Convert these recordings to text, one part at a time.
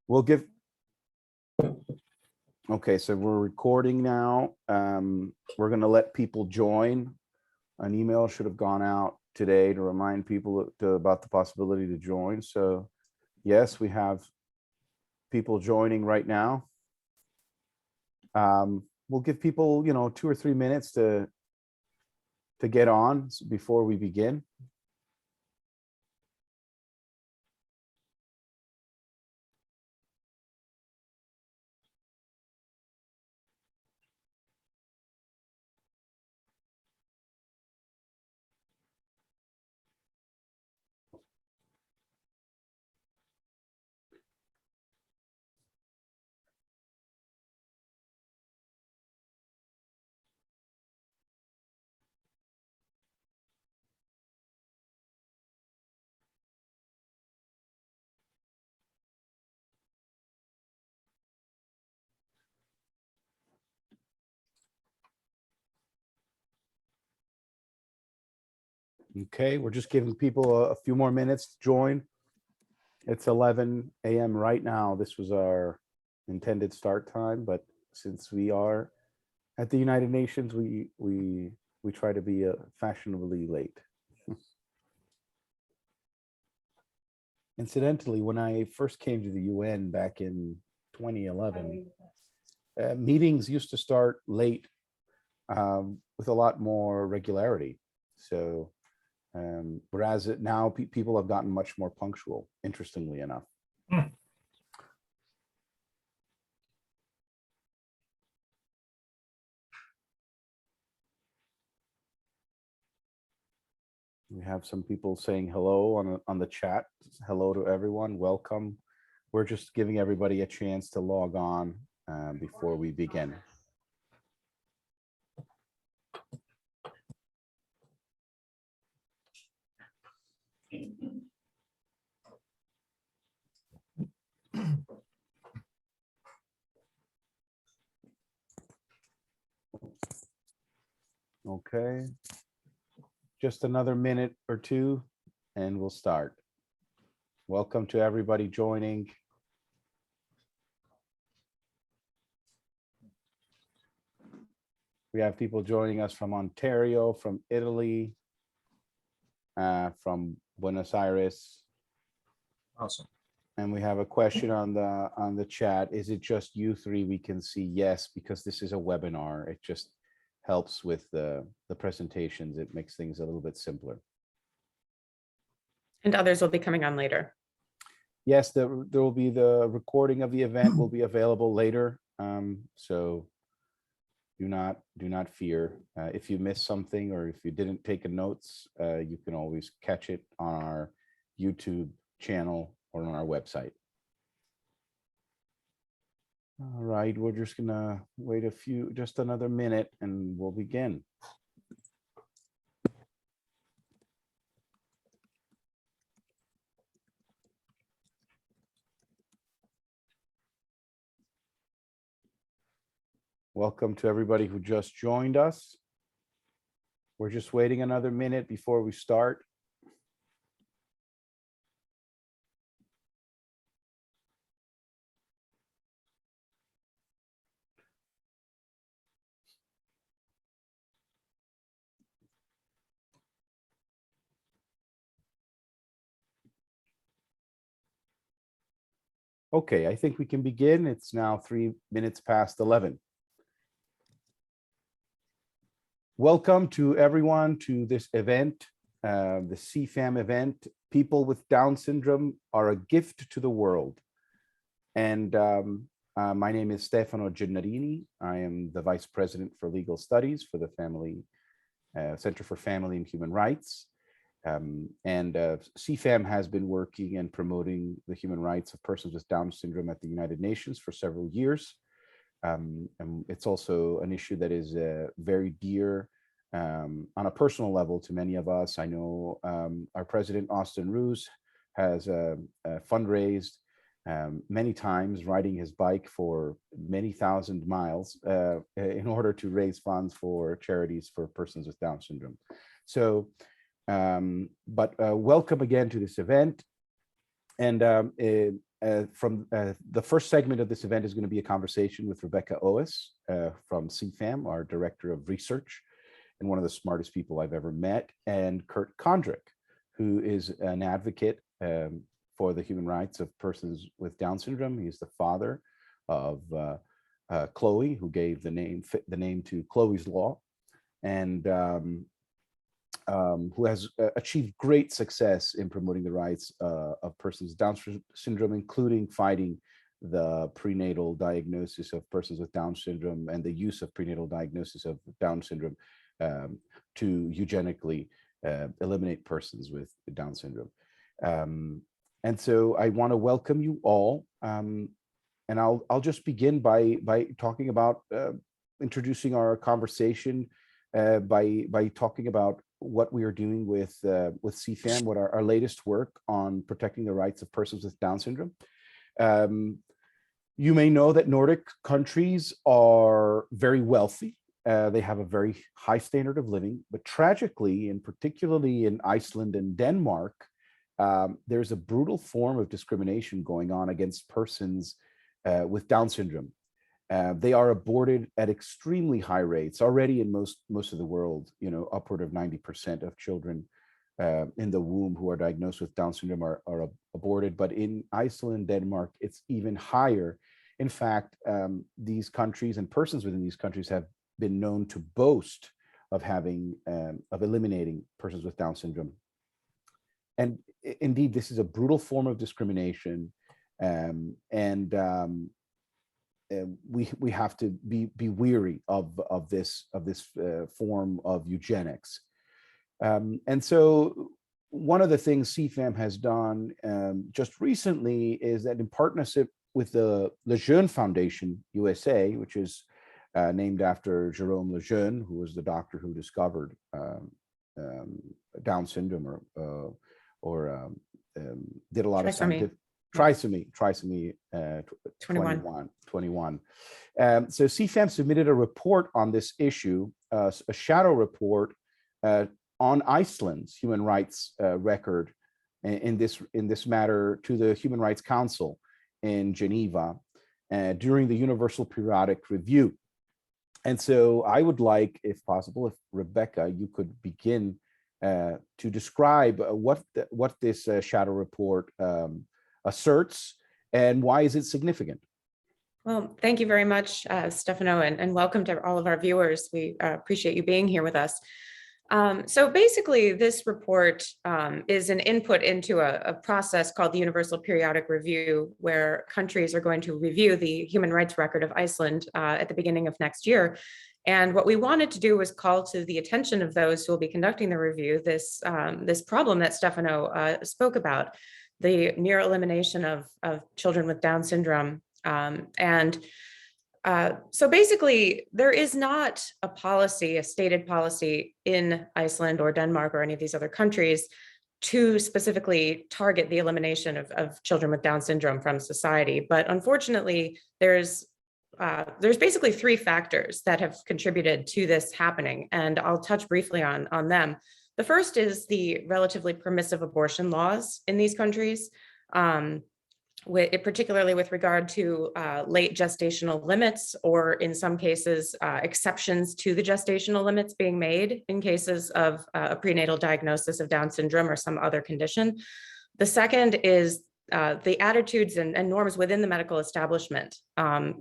We'll give. Okay, so we're recording now. We're going to let people join. An email should have gone out today to remind people about the possibility to join. So yes, we have people joining right now. We'll give people, 2 or 3 minutes to get on before we begin. Okay, we're just giving people a few more minutes to join. It's 11 a.m. right now. This was our intended start time, but since we are at the United Nations, we try to be fashionably late. Incidentally, when I first came to the UN back in 2011, meetings used to start late with a lot more regularity. So whereas now people have gotten much more punctual, interestingly enough. We have some people saying hello on the chat. Hello to everyone. Welcome. We're just giving everybody a chance to log on before we begin. Okay. Just another minute or two and we'll start. Welcome to everybody joining. We have people joining us from Ontario, from Italy, from Buenos Aires. Awesome. And we have a question on the chat. Is it just you three we can see? Yes, because this is a webinar. It just helps with the presentations. It makes things a little bit simpler. And others will be coming on later. Yes, there will be the recording of the event will be available later. So do not fear. If you missed something or if you didn't take a notes, you can always catch it on our YouTube channel or on our website. All right, we're just gonna wait just another minute and we'll begin. Welcome to everybody who just joined us. We're just waiting another minute before we start. Okay, I think we can begin. It's now 3 minutes past 11. Welcome to everyone to this event, the CFAM event. People with Down syndrome are a gift to the world. And my name is Stefano Gennarini. I am the Vice President for Legal Studies for the Center for Family and Human Rights. CFAM has been working and promoting the human rights of persons with Down syndrome at the United Nations for several years. And it's also an issue that is very dear on a personal level to many of us. I know our president, Austin Roos, has fundraised many times, riding his bike for many thousand miles in order to raise funds for charities for persons with Down syndrome. So, welcome again to this event. And the first segment of this event is going to be a conversation with Rebecca Oes from CFAM, our Director of Research, and one of the smartest people I've ever met, and Kurt Kondrick, who is an advocate for the human rights of persons with Down syndrome. He is the father of Chloe, who gave the name to Chloe's Law, and who has achieved great success in promoting the rights of persons with Down syndrome, including fighting the prenatal diagnosis of persons with Down syndrome and the use of prenatal diagnosis of Down syndrome to eugenically eliminate persons with Down syndrome. And so I want to welcome you all. And I'll just begin by talking about introducing our conversation by talking about what we are doing with CFAM, what our latest work on protecting the rights of persons with Down syndrome. You may know that Nordic countries are very wealthy. They have a very high standard of living, but tragically, and particularly in Iceland and Denmark, there's a brutal form of discrimination going on against persons with Down syndrome. They are aborted at extremely high rates already in most of the world. Upward of 90% of children in the womb who are diagnosed with Down syndrome are aborted. But in Iceland, Denmark, it's even higher. In fact, these countries and persons within these countries have been known to boast of eliminating persons with Down syndrome. And indeed, this is a brutal form of discrimination, we have to be weary of this form of eugenics. And so one of the things CFAM has done just recently is that in partnership with the Lejeune Foundation USA, which is named after Jerome Lejeune, who was the doctor who discovered Down syndrome or did a lot of scientific trisomy 21. So CFAM submitted a report on this issue, a shadow report on Iceland's human rights record in this matter to the Human Rights Council in Geneva during the Universal Periodic Review. And so I would like, if possible, if Rebecca, you could begin to describe what this shadow report asserts and why is it significant? Well, thank you very much, Stefano, and welcome to all of our viewers. We appreciate you being here with us. So basically, this report is an input into a process called the Universal Periodic Review, where countries are going to review the human rights record of Iceland at the beginning of next year. And what we wanted to do was call to the attention of those who will be conducting the review this problem that Stefano spoke about, the near elimination of children with Down syndrome. So basically, there is not a stated policy in Iceland or Denmark or any of these other countries to specifically target the elimination of children with Down syndrome from society. But unfortunately, there's basically three factors that have contributed to this happening, and I'll touch briefly on them. The first is the relatively permissive abortion laws in these countries, particularly with regard to late gestational limits, or in some cases, exceptions to the gestational limits being made in cases of a prenatal diagnosis of Down syndrome or some other condition. The second is the attitudes and norms within the medical establishment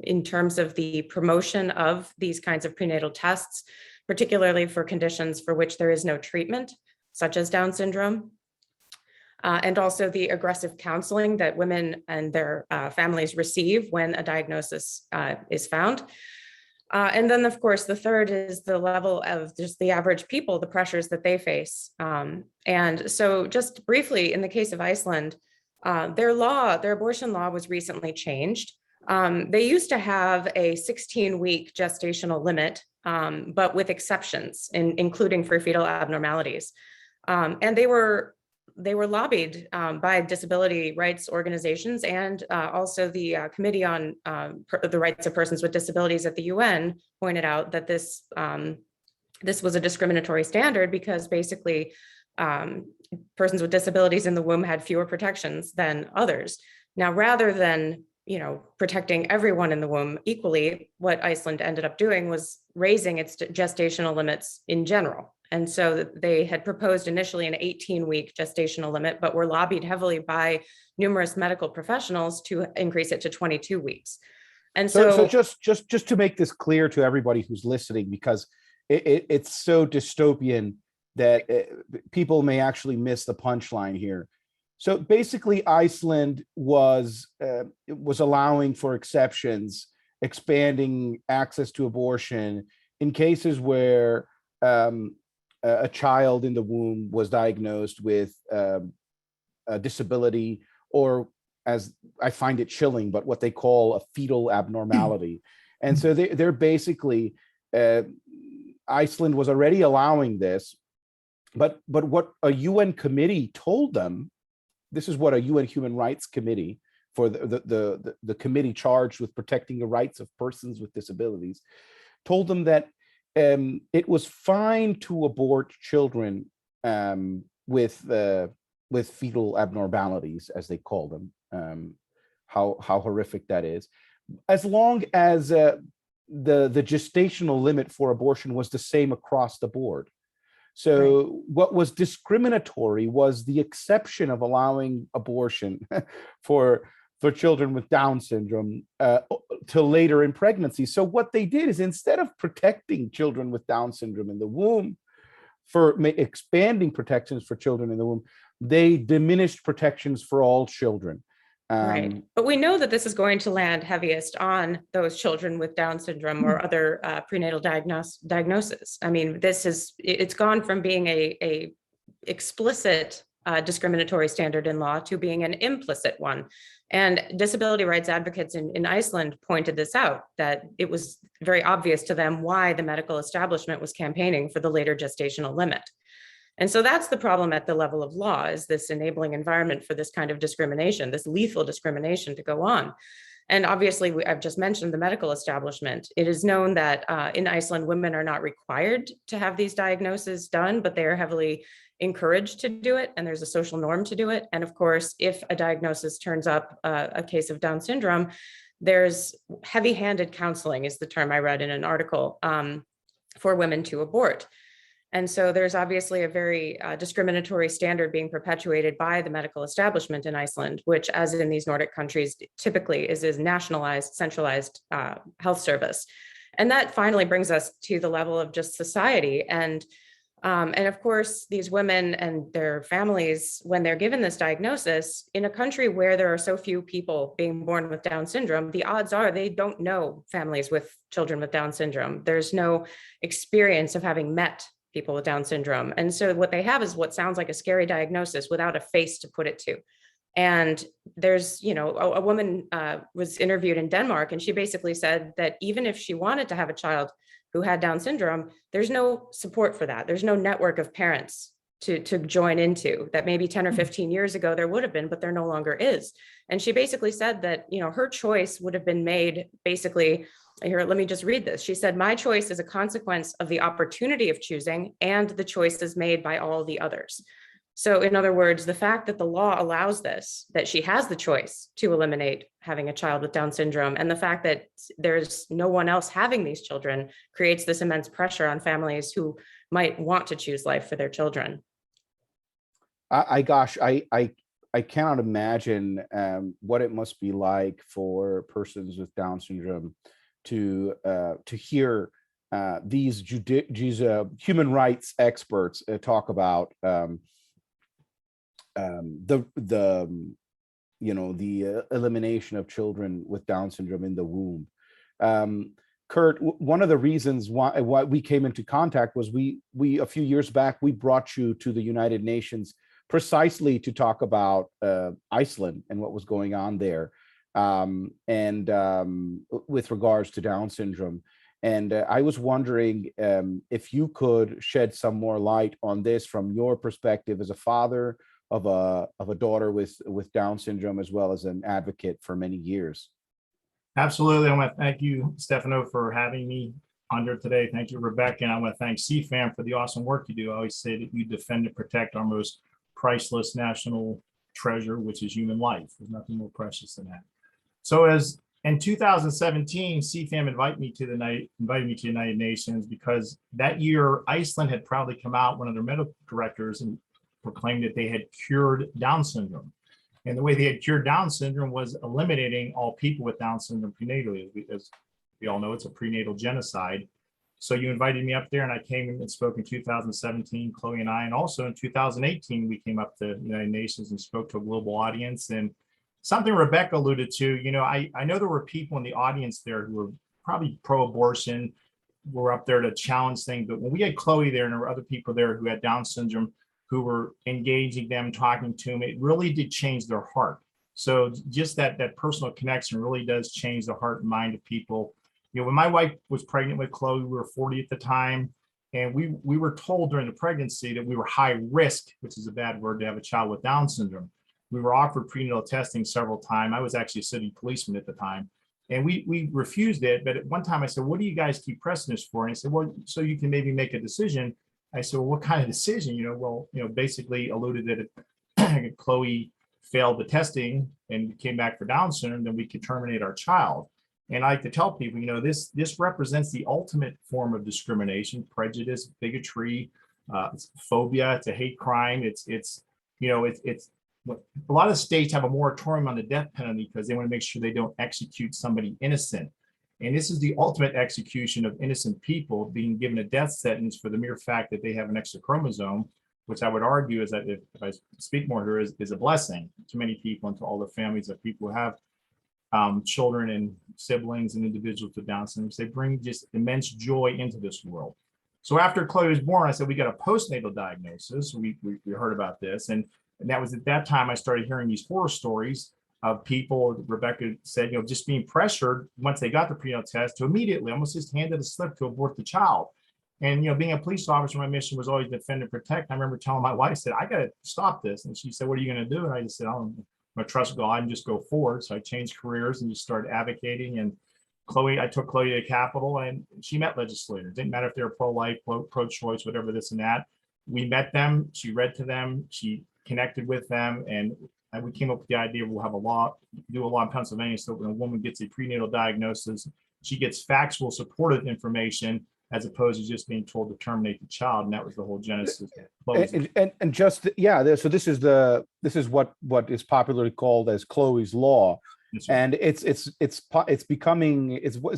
in terms of the promotion of these kinds of prenatal tests, particularly for conditions for which there is no treatment, such as Down syndrome. And also the aggressive counseling that women and their families receive when a diagnosis is found. And then, of course, the third is the level of just the average people, the pressures that they face. And so just briefly, in the case of Iceland, their abortion law was recently changed. They used to have a 16-week gestational limit, but with exceptions, including for fetal abnormalities. And they were lobbied by disability rights organizations and also the Committee on the Rights of Persons with Disabilities at the UN pointed out that this was a discriminatory standard because basically persons with disabilities in the womb had fewer protections than others. Now, rather than protecting everyone in the womb equally, what Iceland ended up doing was raising its gestational limits in general. And so they had proposed initially an 18-week gestational limit, but were lobbied heavily by numerous medical professionals to increase it to 22 weeks. And so just to make this clear to everybody who's listening, because it's so dystopian that people may actually miss the punchline here. So basically, Iceland was allowing for exceptions, expanding access to abortion in cases where a child in the womb was diagnosed with a disability, or, as I find it chilling, but what they call a fetal abnormality. And so they're basically, Iceland was already allowing this, but what a UN committee told them, this is what a UN Human Rights Committee, for the committee charged with protecting the rights of persons with disabilities, told them that it was fine to abort children with fetal abnormalities, as they call them. How horrific that is, as long as the gestational limit for abortion was the same across the board. So right. What was discriminatory was the exception of allowing abortion for children with Down syndrome till later in pregnancy. So what they did is, instead of protecting children with Down syndrome in the womb, for expanding protections for children in the womb, they diminished protections for all children. Right. But we know that this is going to land heaviest on those children with Down syndrome or other prenatal diagnosis. I mean, it's gone from being a explicit discriminatory standard in law to being an implicit one. And disability rights advocates in Iceland pointed this out, that it was very obvious to them why the medical establishment was campaigning for the later gestational limit. And so that's the problem at the level of law, is this enabling environment for this kind of discrimination, this lethal discrimination to go on. And obviously, I've just mentioned the medical establishment. It is known that in Iceland, women are not required to have these diagnoses done, but they are heavily encouraged to do it, and there's a social norm to do it. And of course, if a diagnosis turns up a case of Down syndrome, there's heavy-handed counseling, is the term I read in an article, for women to abort. And so there's obviously a very discriminatory standard being perpetuated by the medical establishment in Iceland, which, as in these Nordic countries, typically is a nationalized, centralized health service. And that finally brings us to the level of just society. And of course, these women and their families, when they're given this diagnosis, in a country where there are so few people being born with Down syndrome, the odds are they don't know families with children with Down syndrome. There's no experience of having met people with Down syndrome. And so what they have is what sounds like a scary diagnosis without a face to put it to. And there's, a woman was interviewed in Denmark, and she basically said that even if she wanted to have a child who had Down syndrome, there's no support for that. There's no network of parents to join into that. Maybe 10 or 15 years ago there would have been, but there no longer is. And she basically said that, her choice would have been made basically. Here, let me just read this. She said, "My choice is a consequence of the opportunity of choosing and the choices made by all the others." So in other words, the fact that the law allows this, that she has the choice to eliminate having a child with Down syndrome, and the fact that there's no one else having these children, creates this immense pressure on families who might want to choose life for their children. I cannot imagine what it must be like for persons with Down syndrome to hear these human rights experts talk about the elimination of children with Down syndrome in the womb. Kurt, one of the reasons why we came into contact was we a few years back, we brought you to the United Nations precisely to talk about Iceland and what was going on there. With regards to Down syndrome. And I was wondering if you could shed some more light on this from your perspective as a father of a daughter with Down syndrome, as well as an advocate for many years. Absolutely. I want to thank you, Stefano, for having me on here today. Thank you, Rebecca. And I want to thank CFAM for the awesome work you do. I always say that you defend and protect our most priceless national treasure, which is human life. There's nothing more precious than that. So as in 2017, CFAM invited me to the United Nations because that year Iceland had proudly come out, one of their medical directors, and proclaimed that they had cured Down syndrome. And the way they had cured Down syndrome was eliminating all people with Down syndrome prenatally. As we all know, it's a prenatal genocide. So you invited me up there, and I came and spoke in 2017, Chloe and I, and also in 2018, we came up to the United Nations and spoke to a global audience. And something Rebecca alluded to, I know there were people in the audience there who were probably pro-abortion, were up there to challenge things. But when we had Chloe there and there were other people there who had Down syndrome, who were engaging them, talking to them, it really did change their heart. So just that personal connection really does change the heart and mind of people. When my wife was pregnant with Chloe, we were 40 at the time, and we were told during the pregnancy that we were high risk, which is a bad word, to have a child with Down syndrome. We were offered prenatal testing several times. I was actually a city policeman at the time, and we refused it. But at one time I said, "What do you guys keep pressing us for?" And he said, "Well, so you can maybe make a decision." I said, "Well, what kind of decision?" Basically alluded that if Chloe failed the testing and came back for Down syndrome, then we could terminate our child. And I like to tell people, this represents the ultimate form of discrimination, prejudice, bigotry, it's phobia, it's a hate crime. It's a lot of states have a moratorium on the death penalty because they want to make sure they don't execute somebody innocent. And this is the ultimate execution of innocent people being given a death sentence for the mere fact that they have an extra chromosome, which I would argue is that if I speak more here is a blessing to many people and to all the families of people who have children and siblings and individuals with Down syndrome. They bring just immense joy into this world. So after Chloe was born, I said, we got a postnatal diagnosis. We heard about this. And that was at that time I started hearing these horror stories of people, Rebecca said, just being pressured once they got the prenatal test to immediately almost just handed a slip to abort the child. And, being a police officer, my mission was always defend and protect. I remember telling my wife, I said, I got to stop this. And she said, what are you going to do? And I just said, I'm going to trust God and just go forward. So I changed careers and just started advocating. And I took Chloe to the Capitol, and she met legislators. Didn't matter if they were pro-life, pro-choice, whatever, this and that. We met them. She read to them. She connected with them. And we came up with the idea we'll have do a law in Pennsylvania. So when a woman gets a prenatal diagnosis, she gets factual supportive information as opposed to just being told to terminate the child. And that was the whole genesis. And just, yeah, so this is what is popularly called as Chloe's Law. And it's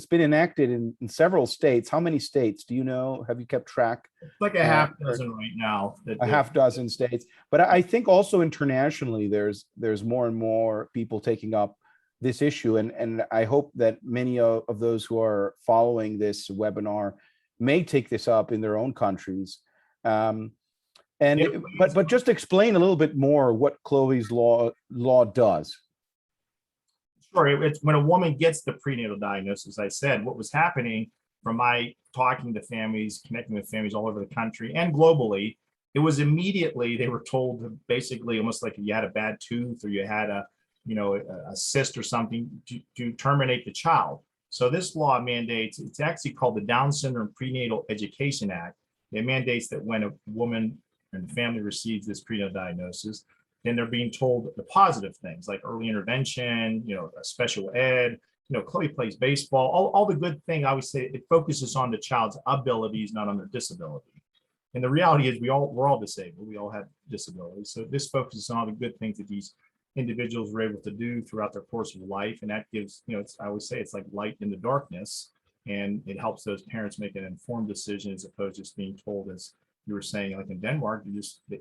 been enacted in several states. How many states do you know? Have you kept track? It's like a half dozen right now. Half dozen states. But I think also internationally, there's more and more people taking up this issue. And I hope that many of those who are following this webinar may take this up in their own countries. But just explain a little bit more what Chloe's law does. Sure. It's when a woman gets the prenatal diagnosis, I said, what was happening from my talking to families, connecting with families all over the country and globally, it was immediately they were told to basically almost like if you had a bad tooth or you had a cyst or something to terminate the child. So this law mandates, it's actually called the Down Syndrome Prenatal Education Act. It mandates that when a woman and the family receives this prenatal diagnosis, then they're being told the positive things like early intervention, special ed, Chloe plays baseball, all the good thing. I always say it focuses on the child's abilities, not on their disability. And the reality is we're all disabled. We all have disabilities. So this focuses on all the good things that these individuals were able to do throughout their course of life. And that gives, I always say it's like light in the darkness, and it helps those parents make an informed decision as opposed to just being told, as you were saying, like in Denmark,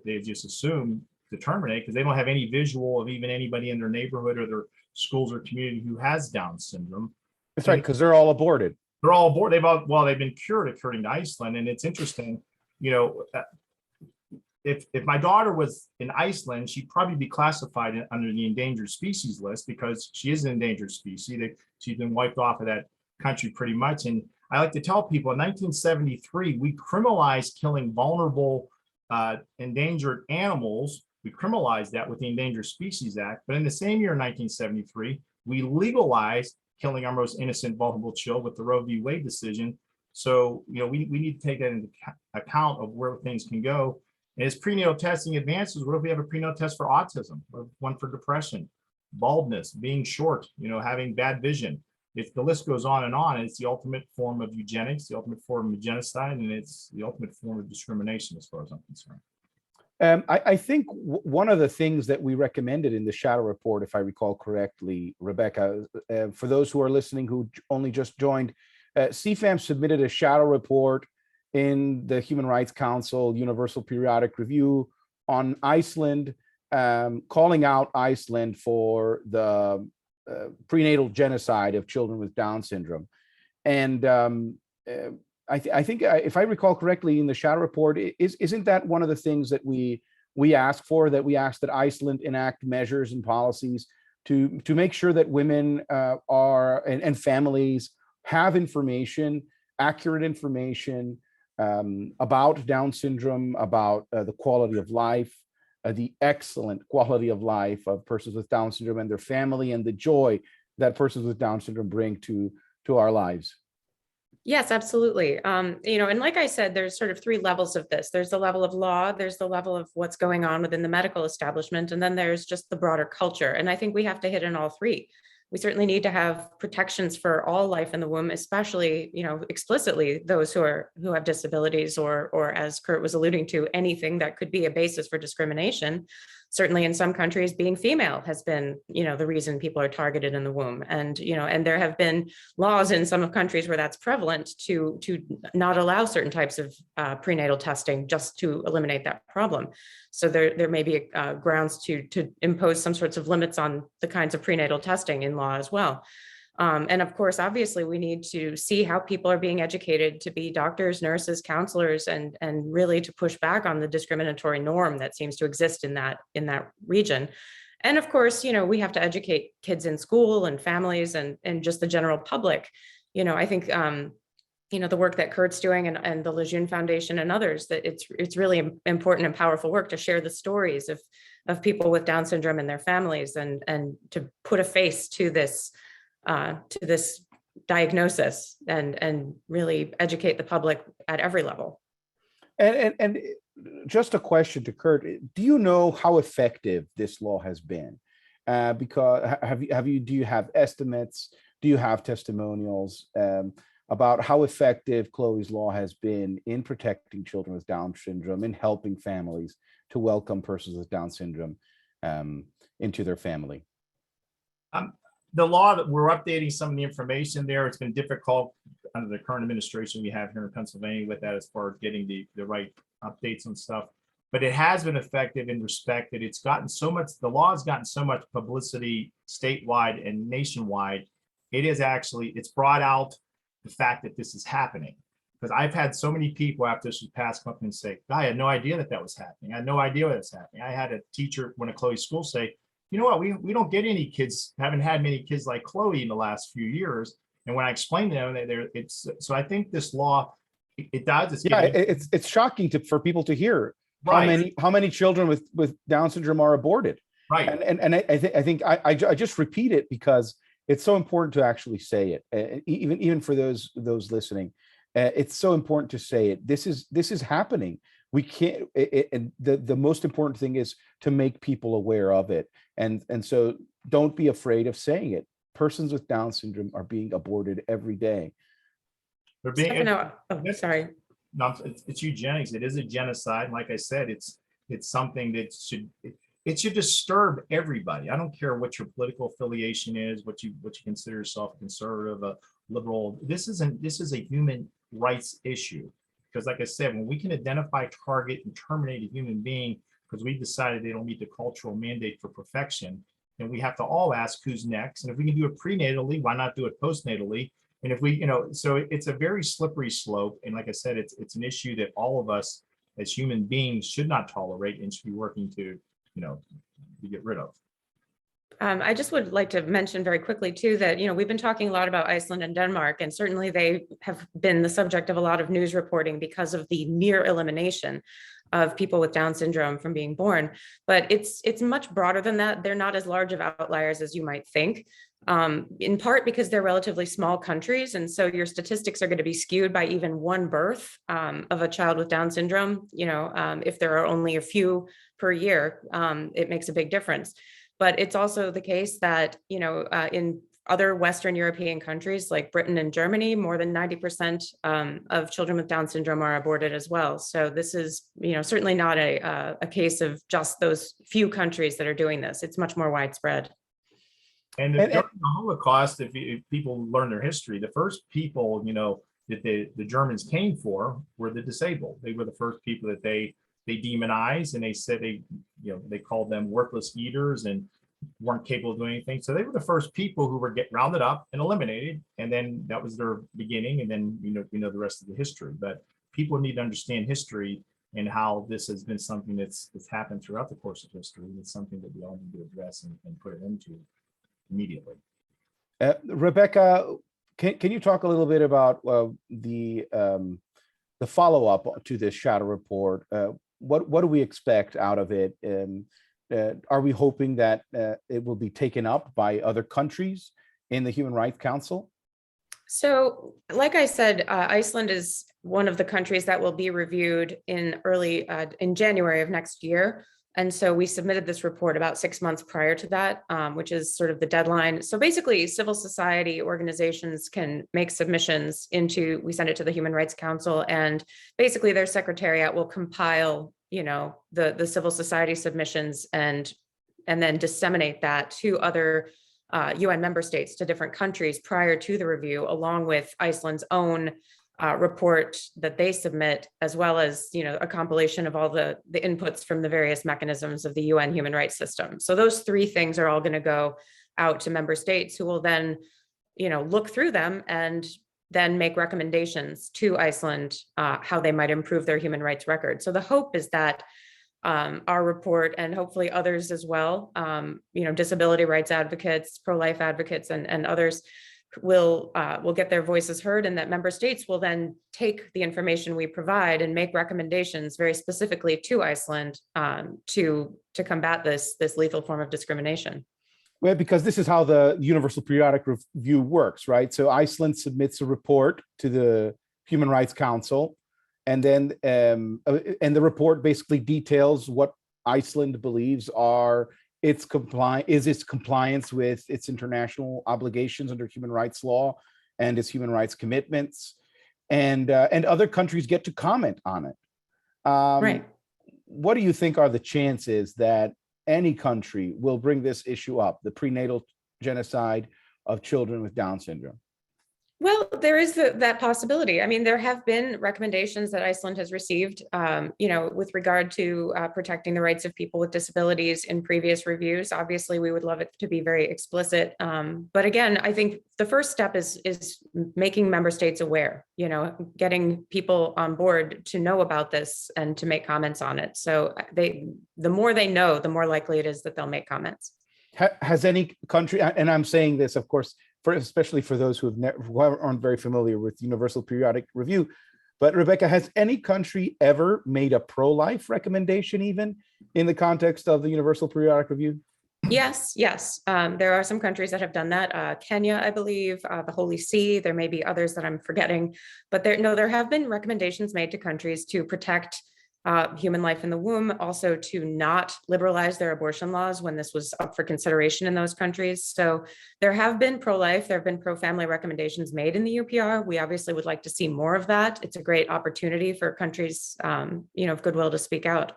they just assume to terminate because they don't have any visual of even anybody in their neighborhood or their schools or community who has Down syndrome. That's right, because they're all aborted. They're all aborted. They've been cured according to Iceland. And it's interesting, if my daughter was in Iceland, she'd probably be classified under the endangered species list because she is an endangered species. She's been wiped off of that country pretty much. And I like to tell people in 1973, we criminalized killing vulnerable endangered animals. We criminalized that with the Endangered Species Act. But in the same year, 1973, we legalized killing our most innocent, vulnerable children with the Roe v. Wade decision. So, we need to take that into account of where things can go. And as prenatal testing advances, what if we have a prenatal test for autism, or one for depression, baldness, being short, having bad vision? If the list goes on, and it's the ultimate form of eugenics, the ultimate form of genocide, and it's the ultimate form of discrimination, as far as I'm concerned. I think one of the things that we recommended in the shadow report, if I recall correctly, Rebecca, for those who are listening who only just joined, CFAM submitted a shadow report in the Human Rights Council Universal Periodic Review on Iceland, calling out Iceland for the prenatal genocide of children with Down syndrome. And I think if I recall correctly in the shadow report, isn't that one of the things that we ask for, that we ask that Iceland enact measures and policies to make sure that women are and families have information, accurate information about Down syndrome, about the quality of life, the excellent quality of life of persons with Down syndrome and their family, and the joy that persons with Down syndrome bring to our lives. Yes, absolutely. And like I said, there's sort of three levels of this. There's the level of law, there's the level of what's going on within the medical establishment, and then there's just the broader culture. And I think we have to hit on all three. We certainly need to have protections for all life in the womb, especially, explicitly those who have disabilities, or as Kurt was alluding to, anything that could be a basis for discrimination. Certainly in some countries, being female has been, the reason people are targeted in the womb. And, and there have been laws in some countries where that's prevalent to not allow certain types of prenatal testing, just to eliminate that problem. So there may be grounds to impose some sorts of limits on the kinds of prenatal testing in law as well. And of course, obviously, we need to see how people are being educated to be doctors, nurses, counselors, and really to push back on the discriminatory norm that seems to exist in that region. And of course, we have to educate kids in school and families and just the general public. I think the work that Kurt's doing and the Lejeune Foundation and others, that it's really important and powerful work to share the stories of people with Down syndrome and their families, and to put a face to this diagnosis, and really educate the public at every level. And just a question to Kurt: do you know how effective this law has been? Because do you have estimates? Do you have testimonials about how effective Chloe's law has been in protecting children with Down syndrome, in helping families to welcome persons with Down syndrome into their family? The law, that we're updating some of the information there. It's been difficult under the current administration we have here in Pennsylvania with that, as far as getting the right updates and stuff. But it has been effective in respect that the law has gotten so much publicity statewide and nationwide. It's brought out the fact that this is happening. Because I've had so many people after this was passed come up and say, I had no idea that was happening. I had no idea what was happening. I had a teacher, one of Chloe's schools, say, you know what, we don't get any kids, haven't had many kids like Chloe in the last few years. And when I explained to them, so I think this law, it does. It's shocking for people to hear how many children with Down syndrome are aborted. Right. And I think I just repeat it because it's so important to actually say it, even for those listening. It's so important to say it. This is happening. We can't. And the most important thing is to make people aware of it. And so don't be afraid of saying it. Persons with Down syndrome are being aborted every day. They're being. Sorry. No, it's eugenics. It is a genocide. Like I said, it's something that should disturb everybody. I don't care what your political affiliation is, what you consider yourself a conservative, a liberal. This is a human rights issue. Because like I said, when we can identify, target, and terminate a human being because we decided they don't meet the cultural mandate for perfection, then we have to all ask who's next. And if we can do it prenatally, why not do it postnatally? And if we, so it's a very slippery slope. And like I said, it's an issue that all of us as human beings should not tolerate and should be working to get rid of. I just would like to mention very quickly too that, we've been talking a lot about Iceland and Denmark, and certainly they have been the subject of a lot of news reporting because of the near elimination of people with Down syndrome from being born. But it's much broader than that. They're not as large of outliers as you might think. in part because they're relatively small countries. And so your statistics are going to be skewed by even one birth of a child with Down syndrome. If there are only a few per year, it makes a big difference. But it's also the case that, in other Western European countries like Britain and Germany, more than 90% of children with Down syndrome are aborted as well. So this is, certainly not a case of just those few countries that are doing this. It's much more widespread. And during the Holocaust, if people learn their history, the first people, that the Germans came for were the disabled. They were the first people that they demonized, and they said they called them worthless eaters and weren't capable of doing anything. So they were the first people who were rounded up and eliminated, and then that was their beginning. And then the rest of the history. But people need to understand history and how this has been something that's happened throughout the course of history. It's something that we all need to address and put it into immediately. Rebecca, can you talk a little bit about the follow-up to this shadow report? What do we expect out of it? Are we hoping that it will be taken up by other countries in the Human Rights Council? So, like I said, Iceland is one of the countries that will be reviewed in January of next year. And so we submitted this report about 6 months prior to that, which is sort of the deadline. So basically, civil society organizations can make submissions we send it to the Human Rights Council, and basically their secretariat will compile, the civil society submissions and then disseminate that to other UN member states, to different countries prior to the review, along with Iceland's own report that they submit, as well as a compilation of all the inputs from the various mechanisms of the UN human rights system. So those three things are all going to go out to member states, who will then look through them and then make recommendations to Iceland how they might improve their human rights record. So the hope is that our report, and hopefully others as well, disability rights advocates, pro-life advocates, and others, will get their voices heard, and that member states will then take the information we provide and make recommendations very specifically to Iceland to combat this lethal form of discrimination. Well, because this is how the Universal Periodic Review works, right? So Iceland submits a report to the Human Rights Council, and then the report basically details what Iceland believes are its compliance with its international obligations under human rights law and its human rights commitments, and other countries get to comment on it. Right. What do you think are the chances that any country will bring this issue up, the prenatal genocide of children with Down syndrome? Well, there is that possibility. I mean, there have been recommendations that Iceland has received, with regard to protecting the rights of people with disabilities in previous reviews. Obviously, we would love it to be very explicit. But again, I think the first step is making member states aware, getting people on board to know about this and to make comments on it. So the more they know, the more likely it is that they'll make comments. Has any country, and I'm saying this, of course, especially for those who aren't very familiar with Universal Periodic Review, but Rebecca, has any country ever made a pro-life recommendation, even in the context of the Universal Periodic Review? Yes. There are some countries that have done that. Kenya, I believe, the Holy See. There may be others that I'm forgetting, but there have been recommendations made to countries to protect human life in the womb, also to not liberalize their abortion laws when this was up for consideration in those countries. So there have been pro-life, there have been pro-family recommendations made in the UPR. We obviously would like to see more of that. It's a great opportunity for countries, of goodwill to speak out.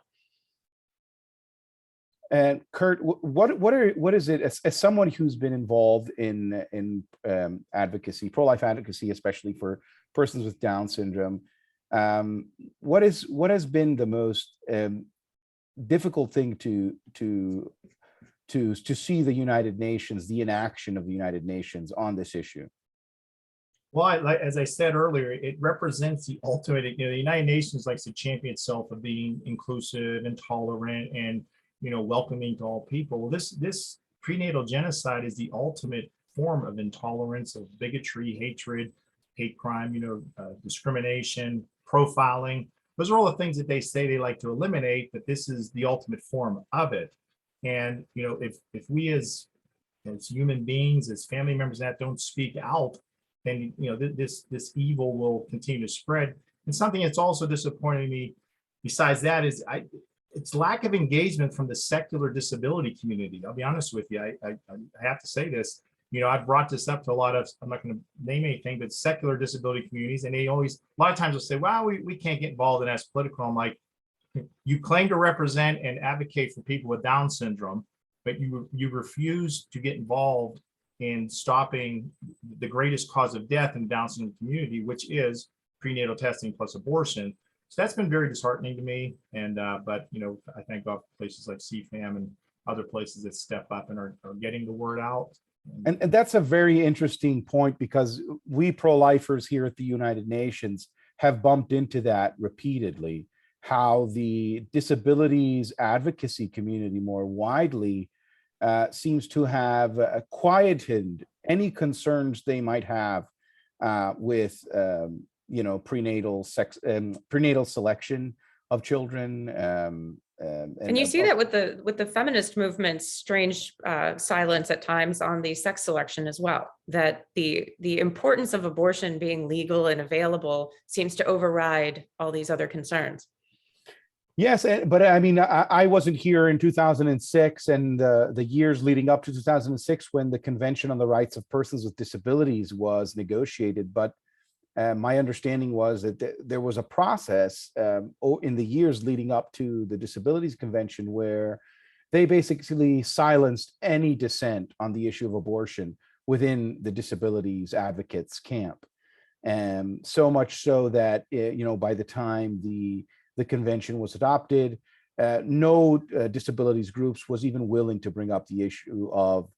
And Kurt, what is it, as someone who's been involved in advocacy, pro-life advocacy, especially for persons with Down syndrome, what has been the most difficult thing to see the United Nations, the inaction of the United Nations on this issue? Well, as I said earlier, it represents the ultimate. The United Nations likes to champion itself of being inclusive and tolerant and welcoming to all people. Well, this prenatal genocide is the ultimate form of intolerance, of bigotry, hatred, hate crime, discrimination, profiling. Those are all the things that they say they like to eliminate, but this is the ultimate form of it. And if we as as human beings, as family members that don't speak out, then this evil will continue to spread. And something that's also disappointing me, besides that, is it's lack of engagement from the secular disability community. I'll be honest with you. I have to say this. I've brought this up to a lot of, I'm not going to name anything, but secular disability communities, and they always, a lot of times will say, well, we can't get involved in that's political. I'm like, you claim to represent and advocate for people with Down syndrome, but you refuse to get involved in stopping the greatest cause of death in the Down syndrome community, which is prenatal testing plus abortion. So that's been very disheartening to me. And but I thank God for places like CFAM and other places that step up and are getting the word out. And that's a very interesting point, because we pro-lifers here at the United Nations have bumped into that repeatedly, how the disabilities advocacy community more widely seems to have quieted any concerns they might have with prenatal selection of children. And you see that with the feminist movement's strange silence at times on the sex selection as well, that the importance of abortion being legal and available seems to override all these other concerns. Yes, but I mean, I wasn't here in 2006 and the years leading up to 2006 when the Convention on the Rights of Persons with Disabilities was negotiated. But my understanding was that there was a process in the years leading up to the Disabilities Convention where they basically silenced any dissent on the issue of abortion within the disabilities advocates camp. And so much so that, by the time the convention was adopted, no disabilities groups was even willing to bring up the issue of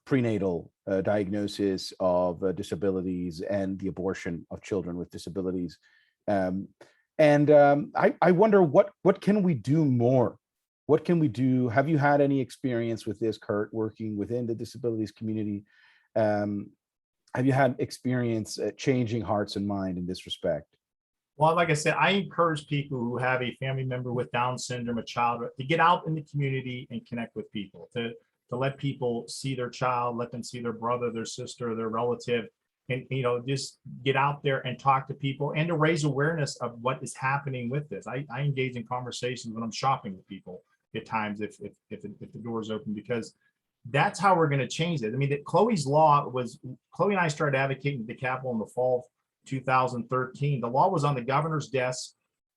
prenatal diagnosis of disabilities and the abortion of children with disabilities. I wonder what can we do more? What can we do? Have you had any experience with this, Kurt, working within the disabilities community? Have you had experience changing hearts and mind in this respect? Well, like I said, I encourage people who have a family member with Down syndrome, a child, to get out in the community and connect with people, to let people see their child, let them see their brother, their sister, their relative, and just get out there and talk to people and to raise awareness of what is happening with this. I engage in conversations when I'm shopping with people at times if the door is open, because that's how we're going to change it. I mean, Chloe and I started advocating at the Capitol in the fall 2013. The law was on the governor's desk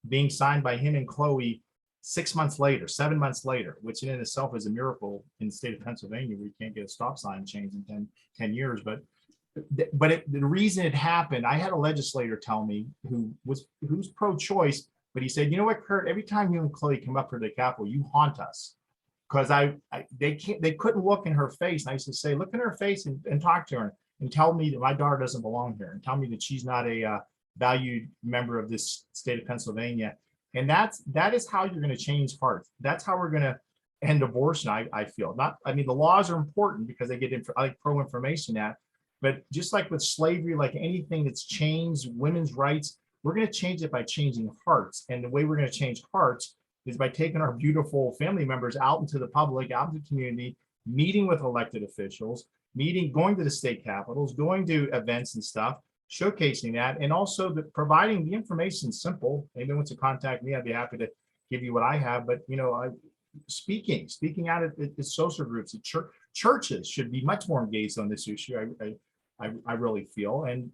being signed by him and Chloe 7 months later, which in itself is a miracle in the state of Pennsylvania, where you can't get a stop sign changed in 10 years. But the reason it happened, I had a legislator tell me who's pro-choice, but he said, you know what, Kurt, every time you and Chloe come up to the Capitol, you haunt us. Because they couldn't look in her face. And I used to say, look in her face and talk to her and tell me that my daughter doesn't belong here, and tell me that she's not a valued member of this state of Pennsylvania. And that is how you're going to change hearts. That's how we're going to end abortion. I feel the laws are important because they get pro-information Act, but just like with slavery, like anything that's changed women's rights, we're going to change it by changing hearts. And the way we're going to change hearts is by taking our beautiful family members out into the public, out into the community, meeting with elected officials, going to the state capitals, going to events and stuff, showcasing that, and also providing the information simple. Anyone wants to contact me, I'd be happy to give you what I have. But speaking out at social groups, at churches should be much more engaged on this issue. I really feel, and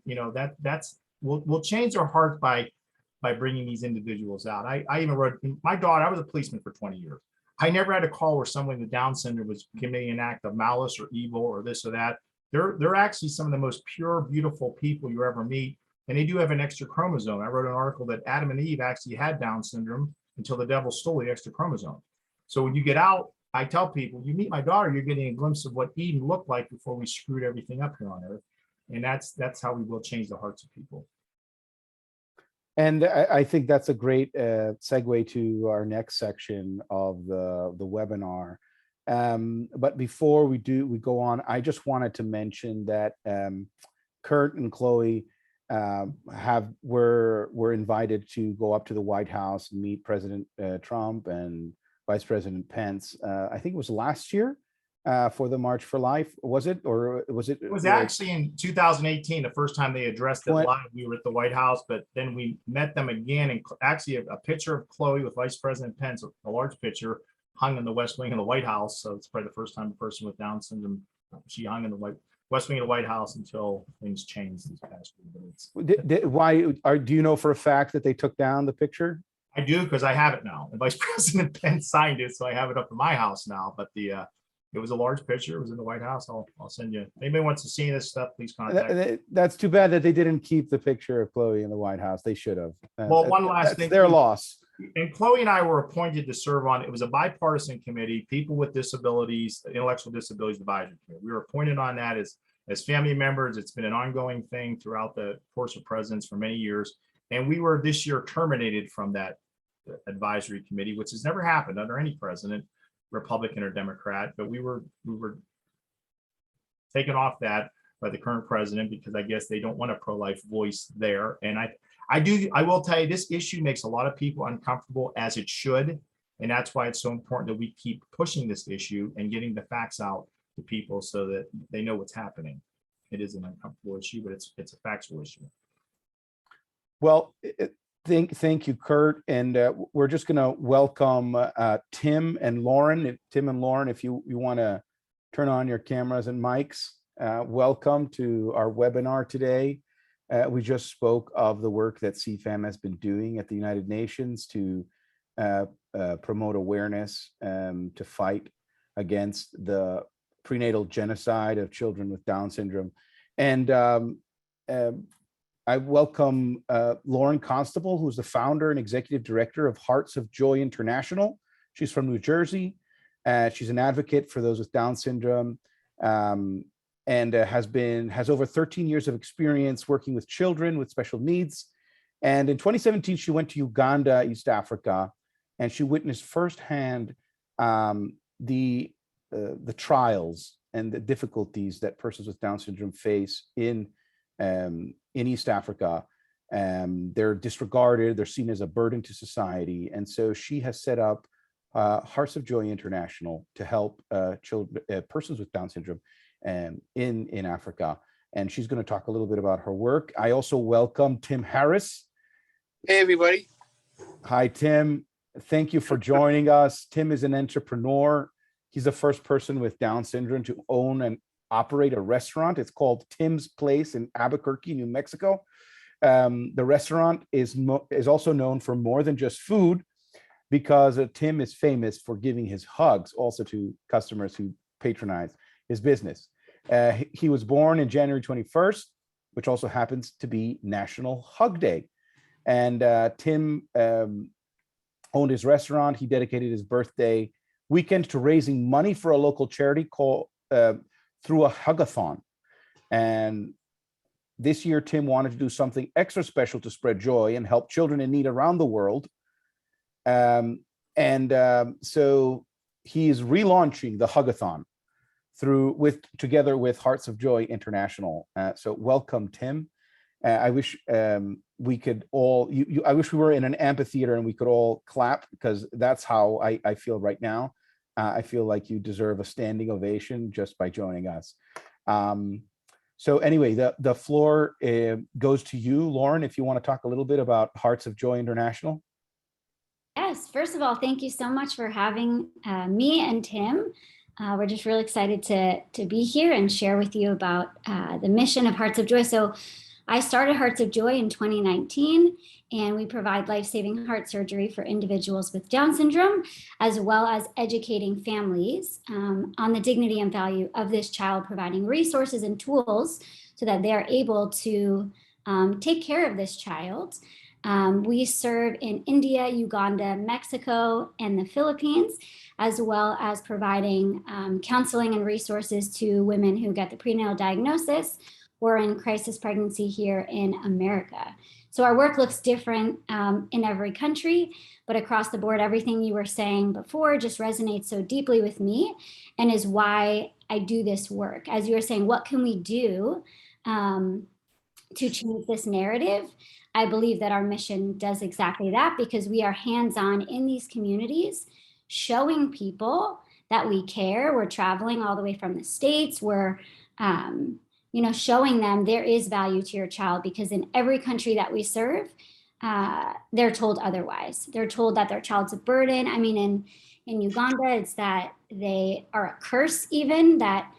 we'll change our hearts by bringing these individuals out. I even wrote, my daughter, I was a policeman for 20 years. I never had a call where someone with Down syndrome was committing an act of malice or evil or this or that. They're actually some of the most pure, beautiful people you ever meet. And they do have an extra chromosome. I wrote an article that Adam and Eve actually had Down syndrome until the devil stole the extra chromosome. So when you get out, I tell people, you meet my daughter, you're getting a glimpse of what Eden looked like before we screwed everything up here on earth. And that's how we will change the hearts of people. And I think that's a great segue to our next section of the webinar. But before we go on, I just wanted to mention that Kurt and Chloe were invited to go up to the White House and meet President Trump and Vice President Pence. I think it was last year. for the March for Life? Was it, or was it? It was actually in 2018, the first time they addressed it What? live. We were at the White House, but then we met them again, and actually a picture of Chloe with Vice President Pence, a large picture, hung in the West Wing of the White House. So it's probably the first time a person with Down syndrome, she hung in the West Wing of the White House until things changed this past year. But it's, Why do you know for a fact that they took down the picture? I do, because I have it now. And Vice President Pence signed it, so I have it up in my house now. But it was a large picture. It was in the White House. I'll send you. If anybody wants to see this stuff, please contact me. That's too bad that they didn't keep the picture of Chloe in the White House. They should have. Well, one last thing. Their loss. And Chloe and I were appointed to serve on, it was a bipartisan committee, people with disabilities, intellectual disabilities advisory committee. We were appointed on that as family members. It's been an ongoing thing throughout the course of presidents for many years. And we were this year terminated from that advisory committee, which has never happened under any president, Republican or Democrat. But we were taken off that by the current president because I guess they don't want a pro-life voice there. And I will tell you, this issue makes a lot of people uncomfortable, as it should. And that's why it's so important that we keep pushing this issue and getting the facts out to people so that they know what's happening. It is an uncomfortable issue, but it's a factual issue. Well, thank you, Kurt. And we're just going to welcome Tim and Lauren. Tim and Lauren, if you want to turn on your cameras and mics, welcome to our webinar today. We just spoke of the work that CFAM has been doing at the United Nations to promote awareness to fight against the prenatal genocide of children with Down syndrome. And I welcome Lauren Constable, who's the founder and executive director of Hearts of Joy International. She's from New Jersey. She's an advocate for those with Down syndrome. And has over 13 years of experience working with children with special needs. And in 2017, she went to Uganda, East Africa, and she witnessed firsthand the trials and the difficulties that persons with Down syndrome face in East Africa. They're disregarded, they're seen as a burden to society. And so she has set up Hearts of Joy International to help persons with Down syndrome in Africa. And she's going to talk a little bit about her work. I also welcome Tim Harris. Hey, everybody. Hi, Tim. Thank you for joining us. Tim is an entrepreneur. He's the first person with Down syndrome to own and operate a restaurant. It's called Tim's Place in Albuquerque, New Mexico. The restaurant is also known for more than just food, because Tim is famous for giving his hugs also to customers who patronize his business. He was born in January 21st, which also happens to be National Hug Day. And Tim owned his restaurant. He dedicated his birthday weekend to raising money for a local charity called through a hugathon. And this year, Tim wanted to do something extra special to spread joy and help children in need around the world. So he is relaunching the hugathon together with Hearts of Joy International. So welcome, Tim. I wish we could all. I wish we were in an amphitheater and we could all clap, because that's how I feel right now. I feel like you deserve a standing ovation just by joining us. So anyway, the floor goes to you, Lauren, if you want to talk a little bit about Hearts of Joy International. Yes, first of all, thank you so much for having me and Tim. We're just really excited to be here and share with you about the mission of Hearts of Joy. So I started Hearts of Joy in 2019, and we provide life-saving heart surgery for individuals with Down syndrome, as well as educating families on the dignity and value of this child, providing resources and tools so that they're able to take care of this child. We serve in India, Uganda, Mexico, and the Philippines, as well as providing counseling and resources to women who get the prenatal diagnosis or in crisis pregnancy here in America. So our work looks different in every country, but across the board, everything you were saying before just resonates so deeply with me and is why I do this work. As you were saying, what can we do to change this narrative? I believe that our mission does exactly that, because we are hands-on in these communities, showing people that we care. We're traveling all the way from the States. We're, showing them there is value to your child, because in every country that we serve, they're told otherwise. They're told that their child's a burden. I mean, in Uganda, it's that they are a curse, even that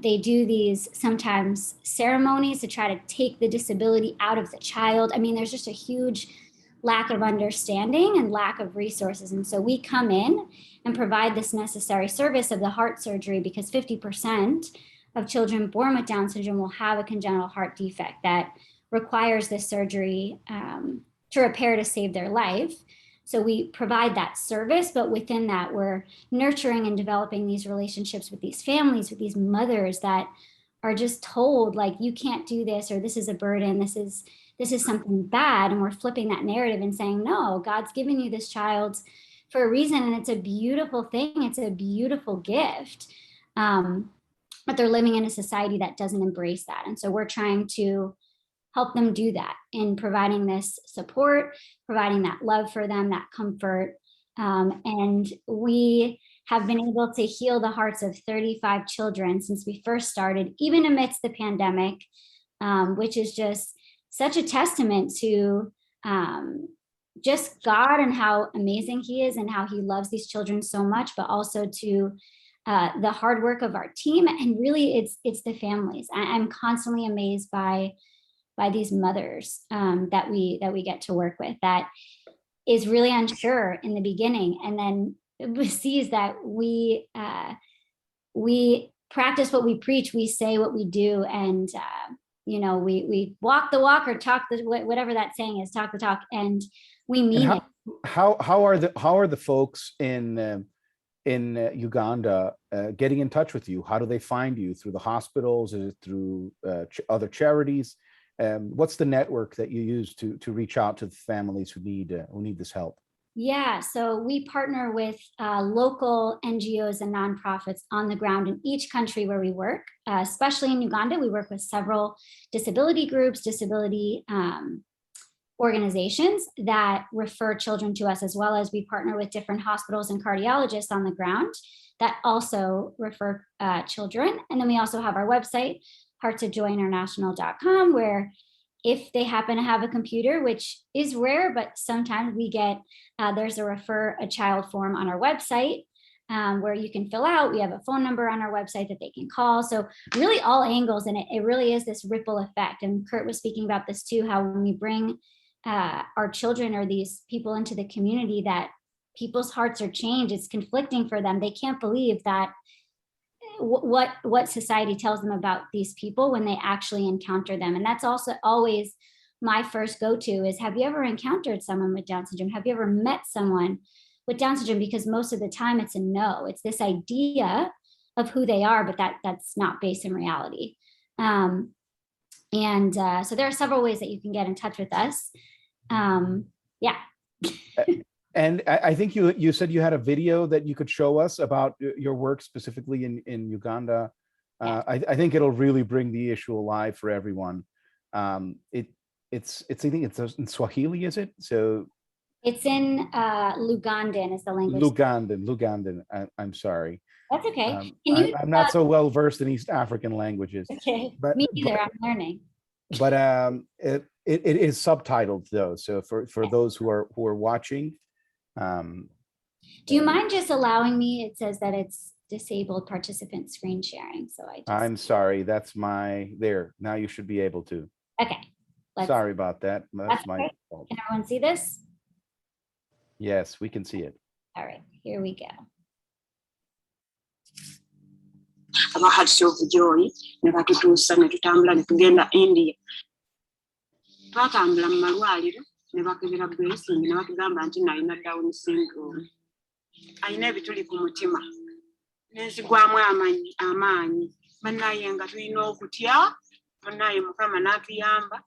they do these sometimes ceremonies to try to take the disability out of the child. I mean, there's just a huge lack of understanding and lack of resources. And so we come in and provide this necessary service of the heart surgery, because 50% of children born with Down syndrome will have a congenital heart defect that requires this surgery to repair to save their life. So we provide that service, but within that, we're nurturing and developing these relationships with these families, with these mothers that are just told, like, you can't do this, or this is a burden, this is something bad. And we're flipping that narrative and saying, no, God's given you this child for a reason, and it's a beautiful thing. It's a beautiful gift. But they're living in a society that doesn't embrace that. And so we're trying to help them do that in providing this support, providing that love for them, that comfort. And we have been able to heal the hearts of 35 children since we first started, even amidst the pandemic, which is just such a testament to just God and how amazing He is and how He loves these children so much, but also to the hard work of our team. And really it's the families. I'm constantly amazed by these mothers that we get to work with, that is really unsure in the beginning, and then sees that we practice what we preach, we say what we do, and we walk the walk, or talk the, whatever that saying is, talk the talk, and we mean it. How are the folks in Uganda getting in touch with you? How do they find you? Through the hospitals? Is it through other charities? What's the network that you use to reach out to the families who need this help? Yeah, so we partner with local NGOs and nonprofits on the ground in each country where we work, especially in Uganda. We work with several disability groups, disability organizations that refer children to us, as well as we partner with different hospitals and cardiologists on the ground that also refer children. And then we also have our website, heartsofjoyinternational.com, where if they happen to have a computer, which is rare, but sometimes we get, there's a refer a child form on our website where you can fill out. We have a phone number on our website that they can call. So really all angles, and it really is this ripple effect. And Kurt was speaking about this too, how when we bring our children or these people into the community, that people's hearts are changed. It's conflicting for them. They can't believe that what society tells them about these people when they actually encounter them. And that's also always my first go-to is, have you ever encountered someone with Down syndrome? Have you ever met someone with Down syndrome? Because most of the time it's a no. It's this idea of who they are, but that's not based in reality. So there are several ways that you can get in touch with us. Yeah. And I think you said you had a video that you could show us about your work specifically in Uganda. Yeah. I think it'll really bring the issue alive for everyone. It's I think it's in Swahili, is it? So it's in Lugandan is the language. Lugandan. I'm sorry. That's okay. I'm not so well versed in East African languages. Okay. Me neither. I'm learning. But it is subtitled though, so for those who are watching. Do you mind just allowing me? It says that it's disabled participant screen sharing. So I'm sorry. That's there. Now you should be able to. Okay. Sorry about that. That's my fault. Can everyone see this? Yes, we can see it. All right, here we go. Aba Hearts of Joy ne batutuusa ne tutambula ne tugenda India. Twatambula mu malwaliro ne bakebera blessing ne batugamba nti nalina Down syndrome. Ayina ebituli ku mutima. Nenzigwamu amaanyi. Bannaye nga tulina okutya, bannaye Mukama n'atuyamba.